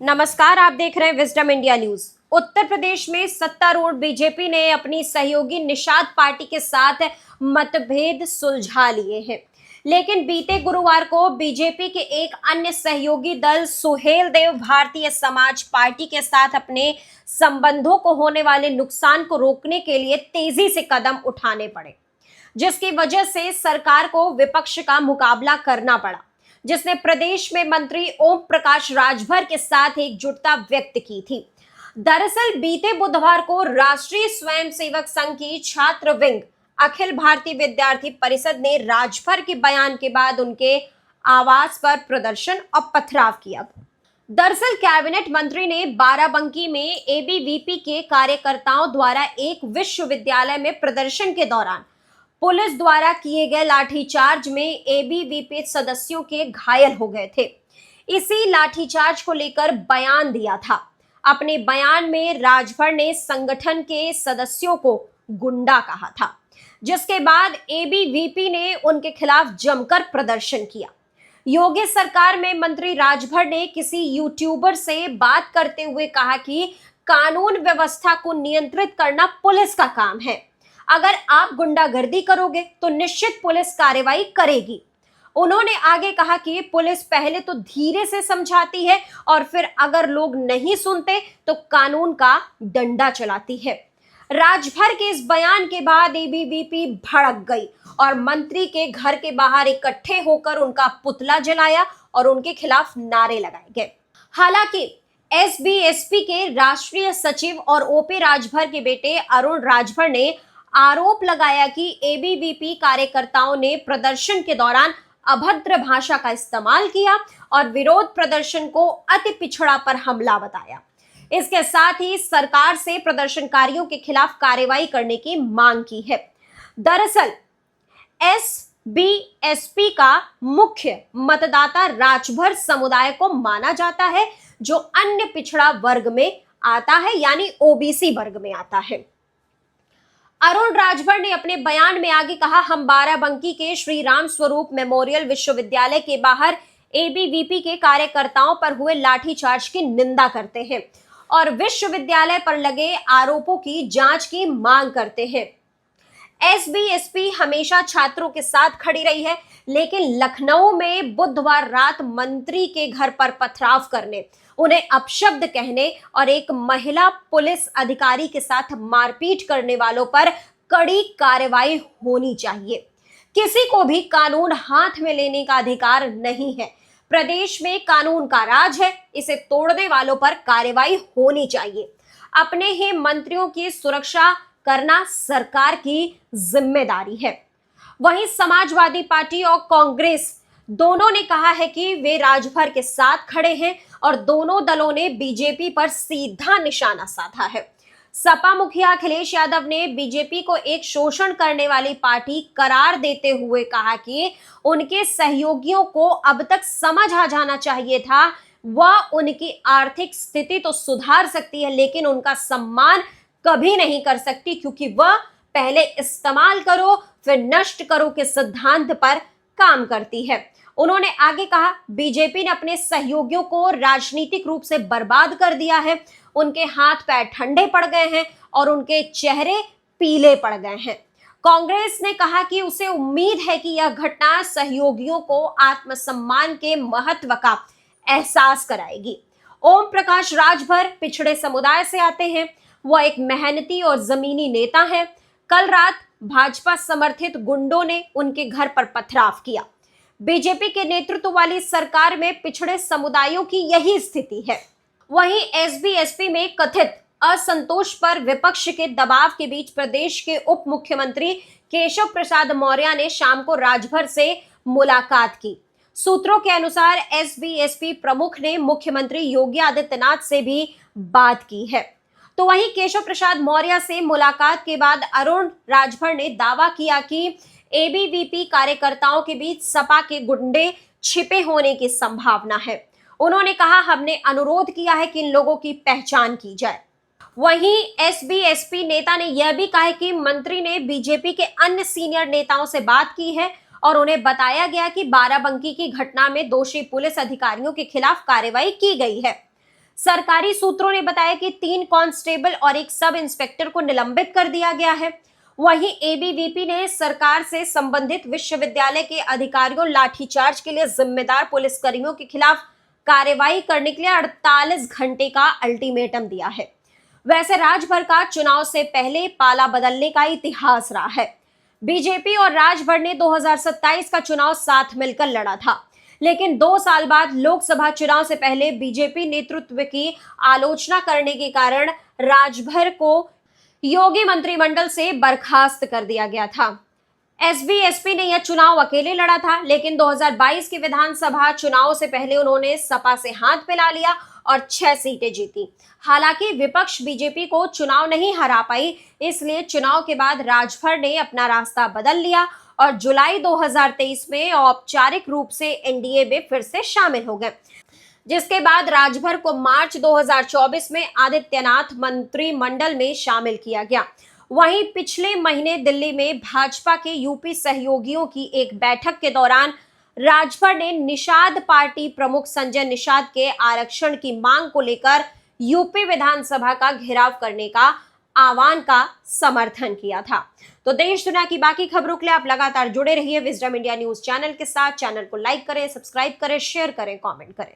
नमस्कार, आप देख रहे हैं wisdom India news. Uttar Pradesh में सत्तारूढ़ बीजेपी ने अपनी सहयोगी निषाद पार्टी के साथ मतभेद सुलझा लिए हैं, लेकिन बीते गुरुवार को बीजेपी के एक अन्य सहयोगी दल सुहेलदेव भारतीय समाज पार्टी के साथ अपने संबंधों को होने वाले नुकसान को रोकने के लिए तेजी से कदम उठाने पड़े, जिसकी वजह से सरकार को विपक्ष का मुकाबला करना पड़ा, जिसने प्रदेश में मंत्री ओम प्रकाश राजभर के साथ एकजुटता व्यक्त की थी। दरअसल बीते बुधवार को राष्ट्रीय स्वयंसेवक संघ की छात्र विंग अखिल भारतीय विद्यार्थी परिषद ने राजभर के बयान के बाद उनके आवास पर प्रदर्शन और पथराव किया। दरअसल कैबिनेट मंत्री ने बाराबंकी में एबीवीपी के कार्यकर्ताओं द्वारा एक विश्वविद्यालय में प्रदर्शन के दौरान पुलिस द्वारा किए गए लाठीचार्ज में एबीवीपी सदस्यों के घायल हो गए थे। इसी लाठीचार्ज को लेकर बयान दिया था। अपने बयान में राजभर ने संगठन के सदस्यों को गुंडा कहा था, जिसके बाद एबीवीपी ने उनके खिलाफ जमकर प्रदर्शन किया। योगी सरकार में मंत्री राजभर ने किसी यूट्यूबर से बात करते हुए कहा कि कानून व्यवस्था को नियंत्रित करना पुलिस का काम है। अगर आप गुंडागर्दी करोगे तो निश्चित पुलिस कार्रवाई करेगी। उन्होंने आगे कहा कि पुलिस पहले तो धीरे से समझाती है और फिर अगर लोग नहीं सुनते तो कानून का डंडा चलाती है। राजभर के इस बयान के बाद एबीवीपी भड़क गई और मंत्री के घर के बाहर इकट्ठे होकर उनका पुतला जलाया और उनके खिलाफ नारे लगाए गए। हालांकि एसबीएसपी के राष्ट्रीय सचिव और ओपी राजभर के बेटे अरुण राजभर ने आरोप लगाया कि एबीवीपी कार्यकर्ताओं ने प्रदर्शन के दौरान अभद्र भाषा का इस्तेमाल किया और विरोध प्रदर्शन को अति पिछड़ा पर हमला बताया। इसके साथ ही सरकार से प्रदर्शनकारियों के खिलाफ कार्रवाई करने की मांग की है। दरअसल एसबीएसपी का मुख्य मतदाता राजभर समुदाय को माना जाता है, जो अन्य पिछड़ा वर्ग में आता है, यानी ओबीसी वर्ग में आता है। अरुण राजभर ने अपने बयान में आगे कहा, हम बाराबंकी के श्री राम स्वरूप मेमोरियल विश्वविद्यालय के बाहर एबीवीपी के कार्यकर्ताओं पर हुए लाठीचार्ज की निंदा करते हैं और विश्वविद्यालय पर लगे आरोपों की जांच की मांग करते हैं। एसबीएसपी हमेशा छात्रों के साथ खड़ी रही है, लेकिन लखनऊ में बुधवार रात मंत्री के घर पर पथराव करने, उन्हें अपशब्द कहने और एक महिला पुलिस अधिकारी के साथ मारपीट करने वालों पर कड़ी कार्रवाई होनी चाहिए। किसी को भी कानून हाथ में लेने का अधिकार नहीं है। प्रदेश में कानून का राज है, इसे तोड़ने वालों पर कार्रवाई होनी चाहिए। अपने ही मंत्रियों की सुरक्षा करना सरकार की जिम्मेदारी है। वहीं समाजवादी पार्टी और कांग्रेस दोनों ने कहा है कि वे राजभर के साथ खड़े हैं और दोनों दलों ने बीजेपी पर सीधा निशाना साधा है। सपा मुखिया अखिलेश यादव ने बीजेपी को एक शोषण करने वाली पार्टी करार देते हुए कहा कि उनके सहयोगियों को अब तक समझ आ जाना चाहिए था, वह उनकी आर्थिक स्थिति तो सुधार सकती है, लेकिन उनका सम्मान कभी नहीं कर सकती, क्योंकि वह पहले इस्तेमाल करो फिर नष्ट करो के सिद्धांत पर काम करती है। उन्होंने आगे कहा, बीजेपी ने अपने सहयोगियों को राजनीतिक रूप से बर्बाद कर दिया है। उनके हाथ पैर ठंडे पड़ गए हैं और उनके चेहरे पीले पड़ गए हैं। कांग्रेस ने कहा कि उसे उम्मीद है कि यह घटना सहयोगियों को आत्मसम्मान के महत्व का एहसास कराएगी। ओम प्रकाश राजभर पिछड़े समुदाय से आते हैं। वह एक मेहनती और जमीनी नेता है। कल रात भाजपा समर्थित गुंडों ने उनके घर पर पथराव किया। बीजेपी के नेतृत्व वाली सरकार में पिछड़े समुदायों की यही स्थिति है। वहीं एसबीएसपी में कथित असंतोष पर विपक्ष के दबाव के बीच प्रदेश के उप मुख्यमंत्री केशव प्रसाद मौर्य ने शाम को राजभर से मुलाकात की। सूत्रों के अनुसार एसबीएसपी प्रमुख ने मुख्यमंत्री योगी आदित्यनाथ से भी बात की है। तो वहीं केशव प्रसाद मौर्य से मुलाकात के बाद अरुण राजभर ने दावा किया कि एबीवीपी कार्यकर्ताओं के बीच सपा के गुंडे छिपे होने की संभावना है। उन्होंने कहा, हमने अनुरोध किया है कि इन लोगों की पहचान की जाए। वहीं एसबीएसपी नेता ने यह भी कहा कि मंत्री ने बीजेपी के अन्य सीनियर नेताओं से बात की है और उन्हें बताया गया कि बाराबंकी की घटना में दोषी पुलिस अधिकारियों के खिलाफ कार्रवाई की गई है। सरकारी सूत्रों ने बताया कि 3 कांस्टेबल और एक सब इंस्पेक्टर को निलंबित कर दिया गया है। वहीं एबीवीपी ने सरकार से संबंधित विश्वविद्यालय के अधिकारियों लाठीचार्ज के लिए जिम्मेदार पुलिसकर्मियों के खिलाफ कार्रवाई करने के लिए 48 घंटे का अल्टीमेटम दिया है। वैसे राजभर का चुनाव से पहले पाला बदलने का इतिहास रहा है। बीजेपी और राजभर ने 2027 का चुनाव साथ मिलकर लड़ा था, लेकिन 2 साल बाद लोकसभा चुनाव से पहले बीजेपी नेतृत्व की आलोचना करने के कारण राजभर को योगी मंत्रिमंडल से बर्खास्त कर दिया गया था। एसबीएसपी ने यह चुनाव अकेले लड़ा था, लेकिन 2022 के विधानसभा चुनाव से पहले उन्होंने सपा से हाथ मिला लिया और 6 सीटें जीती। हालांकि विपक्ष बीजेपी को चुनाव नहीं हरा पाई, इसलिए चुनाव के बाद राजभर ने अपना रास्ता बदल लिया और जुलाई 2023 में औपचारिक रूप से एनडीए में फिर से शामिल हो गए, जिसके बाद राजभर को मार्च 2024 में आदित्यनाथ मंत्रिमंडल में शामिल किया गया। वहीं पिछले महीने दिल्ली में भाजपा के यूपी सहयोगियों की एक बैठक के दौरान राजभर ने निषाद पार्टी प्रमुख संजय निषाद के आरक्षण की मांग को लेकर यूपी विधानसभा का घेराव करने का आह्वान का समर्थन किया था। तो देश दुनिया की बाकी खबरों के लिए आप लगातार जुड़े रहिए विजडम इंडिया न्यूज चैनल के साथ। चैनल को लाइक करें, सब्सक्राइब करें, शेयर करें, कमेंट करें।